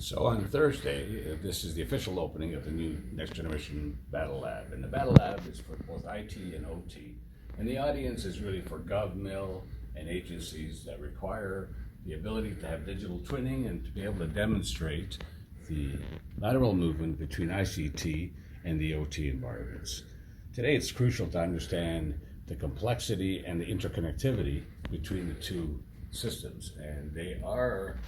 So on Thursday, this is the official opening of the new Next Generation Battle Lab. And the Battle Lab is for both IT and OT. And the audience is really for GovMil and agencies that require the ability to have digital twinning and to be able to demonstrate the lateral movement between ICT and the OT environments. Today, it's crucial to understand the complexity and the interconnectivity between the two systems. And they are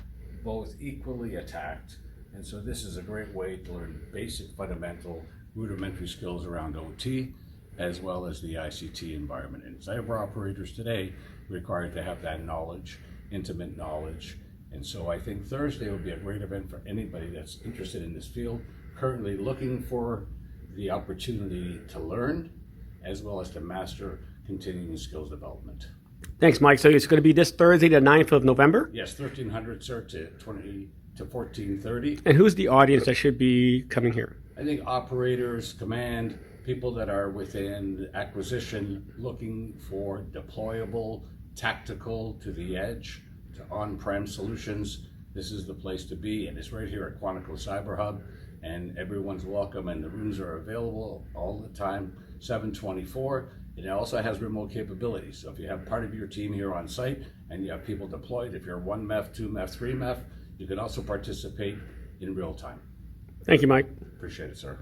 both equally attacked, and so this is a great way to learn basic fundamental rudimentary skills around OT as well as the ICT environment. And cyber operators today required to have that knowledge, intimate knowledge, and so I think Thursday will be a great event for anybody that's interested in this field, currently looking for the opportunity to learn as well as to master continuing skills development. Thanks, Mike. So it's going to be this Thursday, the 9th of November? Yes, 1300, sir, to 1430. And who's the audience that should be coming here? I think operators, command, people that are within acquisition looking for deployable, tactical, to the edge, to on-prem solutions. This is the place to be, and it's right here at Quantico Cyber Hub, and everyone's welcome, and the rooms are available all the time, 7/24. It also has remote capabilities. So if you have part of your team here on site and you have people deployed, if you're 1 MEF, 2 MEF, 3 MEF, you can also participate in real time. Thank you, Mike. Appreciate it, sir.